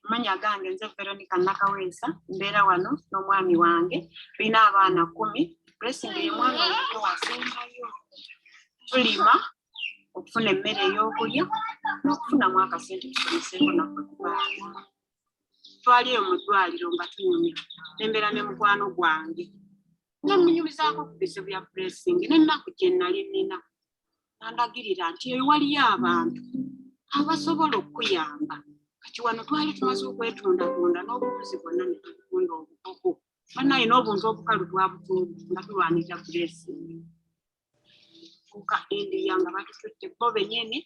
Manya gange nze Veronica Nakaweesa mbeera wano n'omwami wange. Tulina abaana 10. Blessing ye mwana omuto wasembayo. Tulima okufuna emmere ey'okulya n'okufunamu akasente tusomeseko naffe ku baana. Twali eyo mu ddwaliro nga tunyumya, ne mbeera ne mukwano gwange. namunyumizaako ku biso bya blessing n'ennaku gye nali nina nandagirira nti waliyo abantu abasobola okuyamba kati wano twali tumaze okwetondatonda n'obubuzi bwonna ne tutunda obukoko banaye n'obuntu obukalu twabutunda tulwanira blessing kuka India nga batututte bo bennyini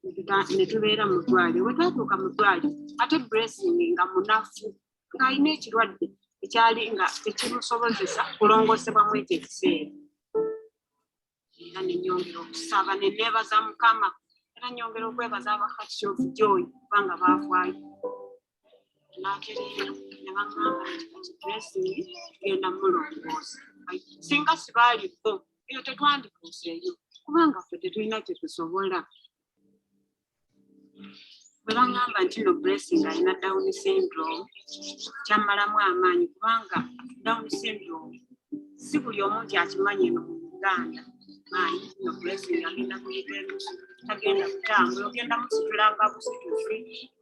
ne tubeera mu ddwaliro bwe twatuuka mu ddwaliro ate blessing nga munafu ng'alina ekirwadde ekyali nga tekimusobozesa kulongosebwa mu ekyo ekiseera era ne nyongera okusaba ne neebaza Mukama era nyongera okwebaza abakati of joy kubanga baafaayo nate leero ne baŋŋamba nti kati blessing genda mulongoosa singa sibaalibo eyo tetwandituuseeyo kubanga ffe tetulina kye tusobola bwe baŋŋamba nti no blessing alina down syndrome kyammalamu amaanyi kubanga down syndrome si buli omu nti akimanyi eno mu Uganda mayi no blessing agenda kuyiga enusu tagenda kutambula ogenda musitulanga busitusi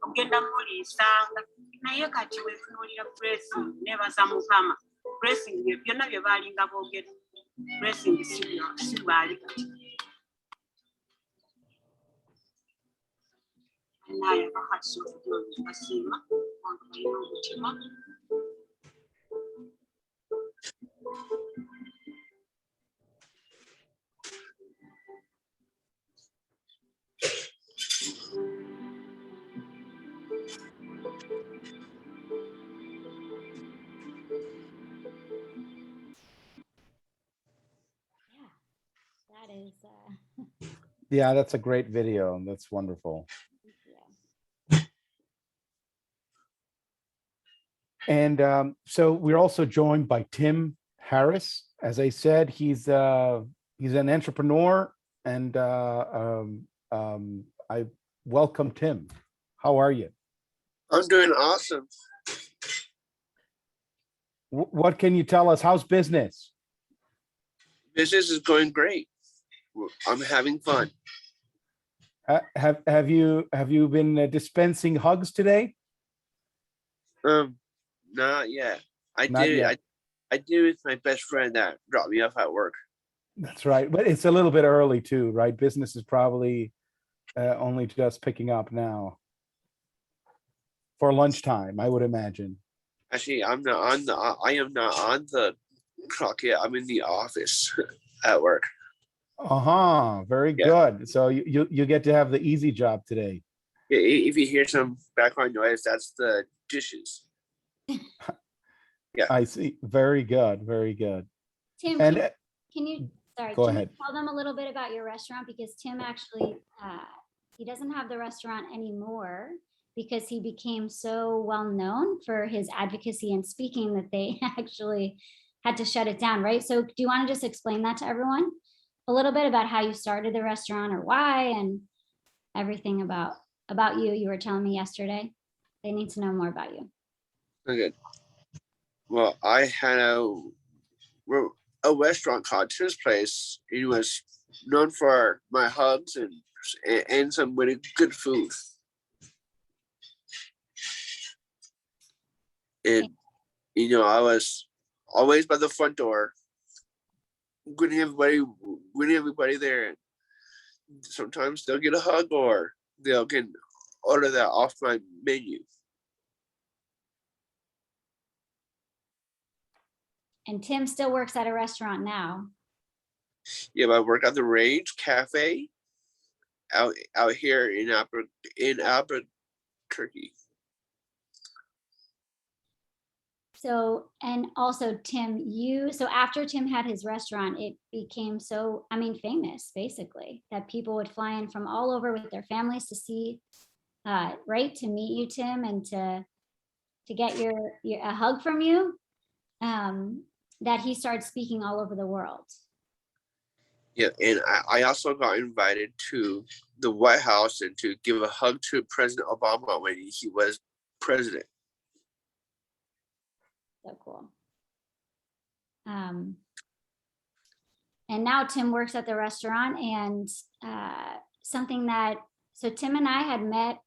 ogenda muliisanga naye kati weetunuulira blessing neebaza Mukama blessing byonna bye baalinga boogera blessing si bwali kati naye abakati ofjoyi basiima wange balina omutima That is, Yeah, that's a great video. That's wonderful. yeah. And so we're also joined by Tim Harris. As I said, he's an entrepreneur, and I welcome Tim. How are you? I'm doing awesome. What can you tell us? How's business? Business is going great. I'm having fun. Have you been dispensing hugs today? Not yet. I Not did. yet. I did with my best friend that dropped me off at work. That's right, but it's a little bit early too, right? Business is probably only just picking up now for lunchtime, I would imagine. Actually, I am not on the clock yet. I'm in the office at work. Very Yeah. good. So you get to have the easy job today. Yeah, if you hear some background noise, that's the dishes. Yeah. I see. Very good. Very good. Tim, And can you sorry, go can ahead. you tell them a little bit about your restaurant? Because Tim actually, he doesn't have the restaurant anymore because he became so well known for his advocacy and speaking that they actually had to shut it down, right? So do you want to just explain that to everyone? A little bit about how you started the restaurant or why and everything about you. You were telling me yesterday. They need to know more about you. Okay. Well, I had a restaurant called Tim's Place. It was known for my hugs and some really good food. And I was always by the front door, greeting everybody there. Sometimes they'll get a hug or they'll get order that off my menu. And Tim still works at a restaurant now. Yeah, but I work at the Rage Cafe out here in Albuquerque. So, and also Tim, so after Tim had his restaurant, it became so, famous basically, that people would fly in from all over with their families to see, right, to meet you, Tim, and to get a hug from you, that he started speaking all over the world. Yeah, and I also got invited to the White House and to give a hug to President Obama when he was president. So cool. And now Tim works at the restaurant, and so Tim and I had met,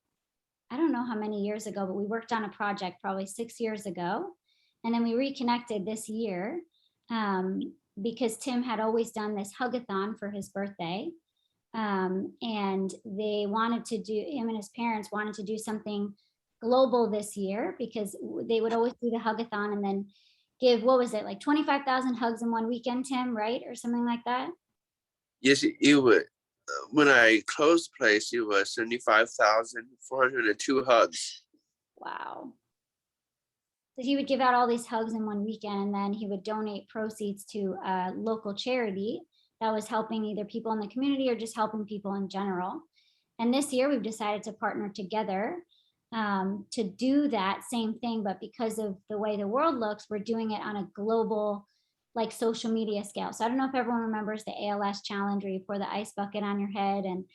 I don't know how many years ago, but we worked on a project probably 6 years ago. And then we reconnected this year because Tim had always done this hug-a-thon for his birthday. And they wanted to do, him and his parents wanted to do something global this year, because they would always do the hug-a-thon and then give, what was it, like 25,000 hugs in one weekend, Tim, right? Or something like that? Yes, it would. When I closed the place, it was 75,402 hugs. Wow. So he would give out all these hugs in one weekend, and then he would donate proceeds to a local charity that was helping either people in the community or just helping people in general. And this year we've decided to partner together to do that same thing, but because of the way the world looks, we're doing it on a global, like, social media scale. So I don't know if everyone remembers the ALS challenge where you pour the ice bucket on your head, and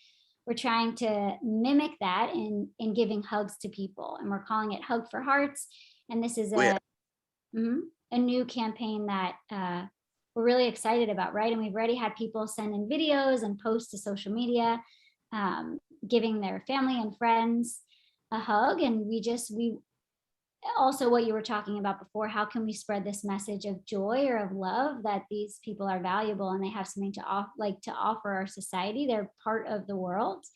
we're trying to mimic that in giving hugs to people, and we're calling it Hug for Hearts. And this is a new campaign that we're really excited about, right? And we've already had people send in videos and post to social media, giving their family and friends a hug. And we also, what you were talking about before, how can we spread this message of joy or of love, that these people are valuable and they have something to offer our society. They're part of the world.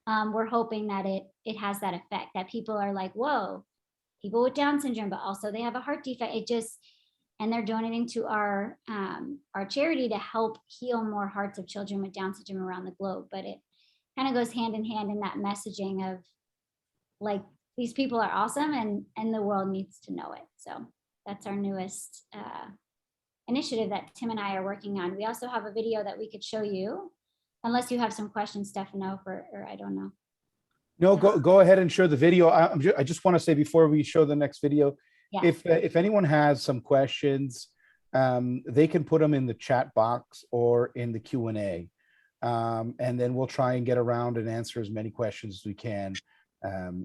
We're hoping that it has that effect, that people are like, whoa, people with Down syndrome, but also they have a heart defect. And they're donating to our charity to help heal more hearts of children with Down syndrome around the globe. But it kind of goes hand in hand in that messaging of, like, these people are awesome and the world needs to know it. So that's our newest initiative that Tim and I are working on. We also have a video that we could show you, unless you have some questions, Stefano, or I don't know. No, go ahead and show the video. I just want to say before we show the next video, Yeah. if anyone has some questions, they can put them in the chat box or in the Q&A, and then we'll try and get around and answer as many questions as we can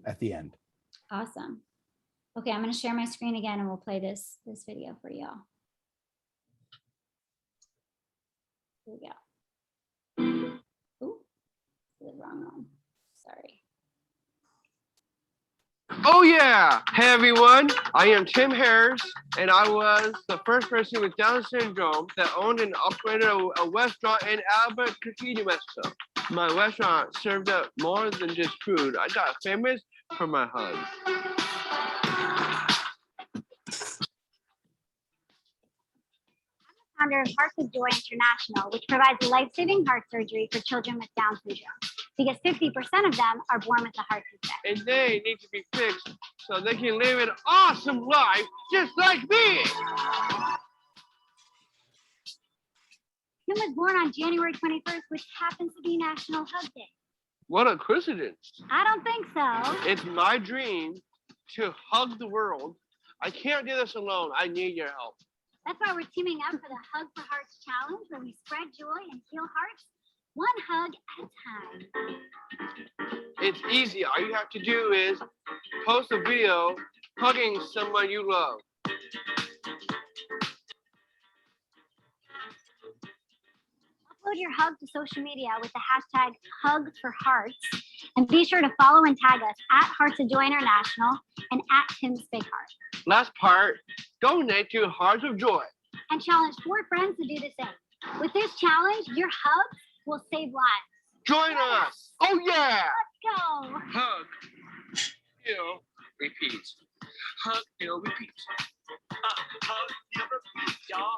at the end. Awesome. Okay, I'm going to share my screen again, and we'll play this video for y'all. Here we go. Ooh, the wrong one. Sorry. Oh yeah! Hey everyone, I am Tim Harris, and I was the first person with Down syndrome that owned and operated a restaurant in Albuquerque, New Mexico. My restaurant served up more than just food. I got famous for my hugs. Founder of Hearts of Joy International, which provides life-saving heart surgery for children with Down syndrome, because 50% of them are born with a heart defect. And they need to be fixed so they can live an awesome life just like me. Tim was born on January 21st, which happens to be National Hug Day. What a coincidence. I don't think so. It's my dream to hug the world. I can't do this alone. I need your help. That's why we're teaming up for the Hug for Hearts Challenge, where we spread joy and heal hearts one hug at a time. It's easy. All you have to do is post a video hugging someone you love. Upload your hug to social media with the hashtag #HugForHearts, and be sure to follow and tag us at Hearts of Joy International and at Tim's Big Heart. Last part, donate to Hearts of Joy. And challenge 4 friends to do the same. With this challenge, your hugs will save lives. Join us. Oh yeah. Let's go. Hug, heal, repeat. Hug, heal, repeat. Hug, heal, repeat, y'all.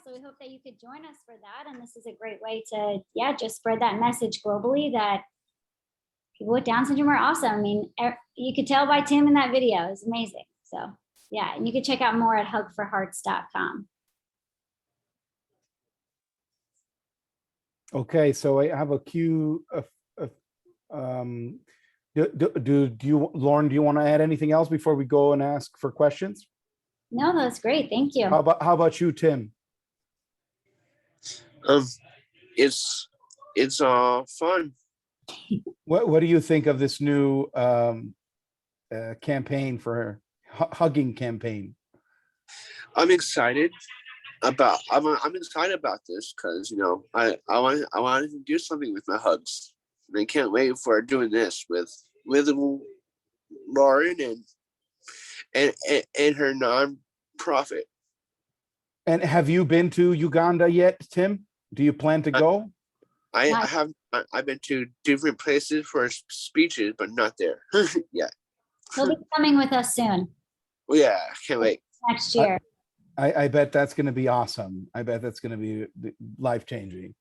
So we hope that you could join us for that. And this is a great way to, just spread that message globally that people with Down syndrome are awesome. I mean, you could tell by Tim in that video. It's amazing. So yeah, and you can check out more at hugforhearts.com. Okay, so I have a queue of do you, Lauren, do you want to add anything else before we go and ask for questions? No, that's great. Thank you. How about you, Tim? It's fun. What do you think of this new campaign for hugging campaign? I'm excited I'm excited about this because I wanted to do something with my hugs. And I can't wait for doing this with Lauren and her non-profit. And have you been to Uganda yet, Tim? Do you plan to go? I've been to different places for speeches, but not there yet. He'll be coming with us soon, Well, yeah, I can't wait. next year. I bet that's going to be awesome. I bet that's going to be life-changing.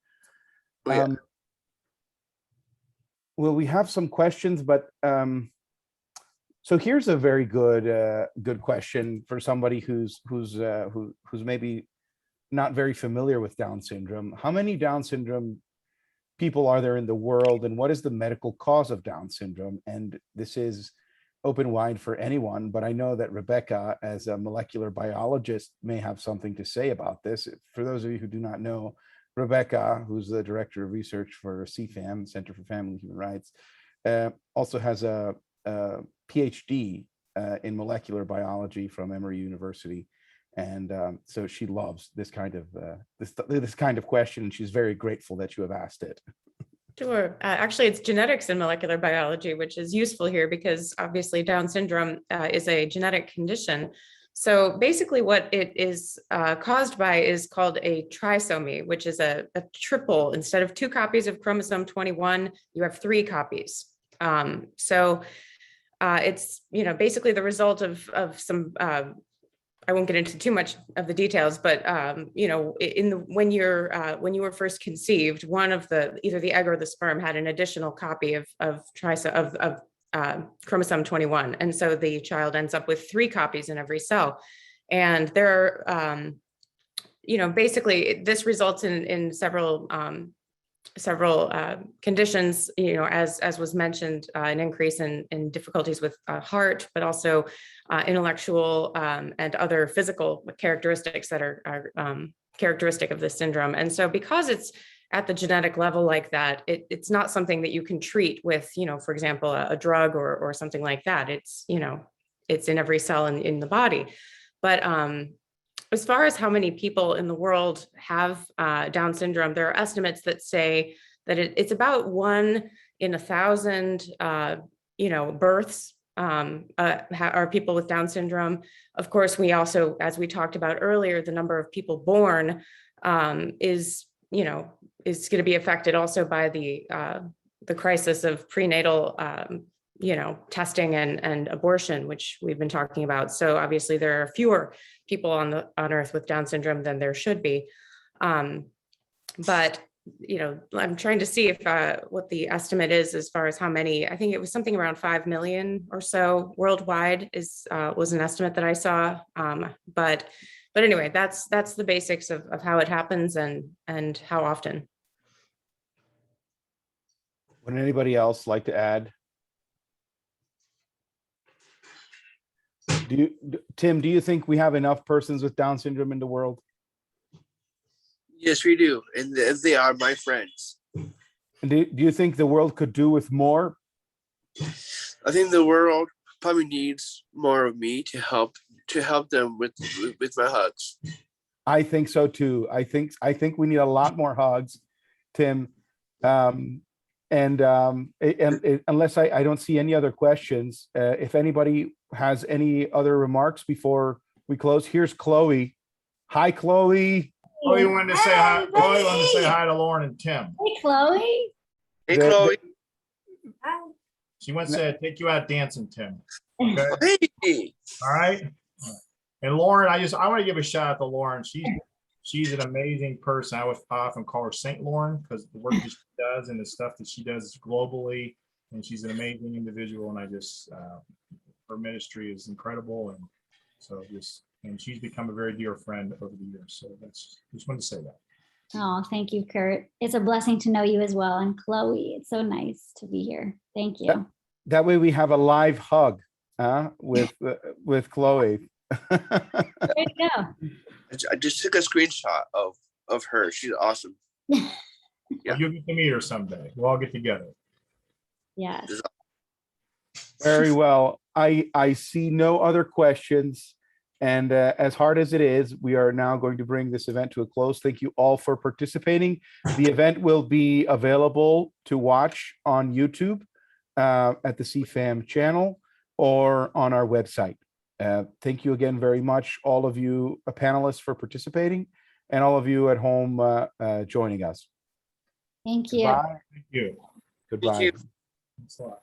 Oh, yeah. Well, we have some questions, but so here's a very good question for somebody who's maybe not very familiar with Down syndrome. How many Down syndrome people are there in the world, and what is the medical cause of Down syndrome? And this is open wide for anyone, but I know that Rebecca, as a molecular biologist, may have something to say about this. For those of you who do not know, Rebecca, who's the director of research for CFAM, Center for Family and Human Rights, also has a PhD in molecular biology from Emory University, and so she loves this kind of this kind of question, and she's very grateful that you have asked it. Sure. Actually, it's genetics and molecular biology, which is useful here because obviously Down syndrome is a genetic condition. So basically what it is caused by is called a trisomy, which is a triple. Instead of 2 copies of chromosome 21, you have 3 copies. It's basically the result of some I won't get into too much of the details, but when you were first conceived, one of either the egg or the sperm had an additional copy of chromosome 21, and so the child ends up with 3 copies in every cell. And there are, basically this results in several conditions, as was mentioned, an increase in difficulties with heart, but also intellectual and other physical characteristics that are characteristic of this syndrome. And so because it's at the genetic level like that, it's not something that you can treat with, for example, a drug or something like that. It's in every cell in the body. But as far as how many people in the world have Down syndrome, there are estimates that say that it's about 1 in 1,000, births are people with Down syndrome. Of course, we also, as we talked about earlier, the number of people born is going to be affected also by the crisis of prenatal testing and abortion, which we've been talking about. So obviously there are fewer people on Earth with Down syndrome than there should be. But I'm trying to see if what the estimate is as far as how many. I think it was something around 5 million or so worldwide was an estimate that I saw. But anyway, that's the basics of how it happens and how often. Would anybody else like to add? Tim, do you think we have enough persons with Down syndrome in the world? Yes, we do, and they are my friends. And do you think the world could do with more? I think the world probably needs more of me to help them with my hugs. I think so too. I think we need a lot more hugs, Tim. And unless I don't see any other questions, if anybody has any other remarks before we close, here's Chloe. Hi, Chloe. Chloe wanted to say hi. Chloe wanted to say hi to Lauren and Tim. Hey, Chloe. Hey, Chloe. She wants to take you out dancing, Tim. Okay? Hey. All right. And Lauren, I want to give a shout out to Lauren. She's an amazing person. I often call her Saint Lauren because the work that she does and the stuff that she does globally, and she's an amazing individual. And her ministry is incredible, and so and she's become a very dear friend over the years. So just wanted to say that. Oh, thank you, Kurt. It's a blessing to know you as well. And Chloe, it's so nice to be here. Thank you. That way we have a live hug with Chloe. There you go. I just took a screenshot of her. She's awesome. Yeah. You'll get to meet her someday. We'll all get together. Yes. Very well. I see no other questions. And as hard as it is, we are now going to bring this event to a close. Thank you all for participating. The event will be available to watch on YouTube at the CFAM channel or on our website. Thank you again very much, all of you panelists, for participating, and all of you at home joining us. Thank you. Goodbye. Thank you. Goodbye. you. Thanks a lot.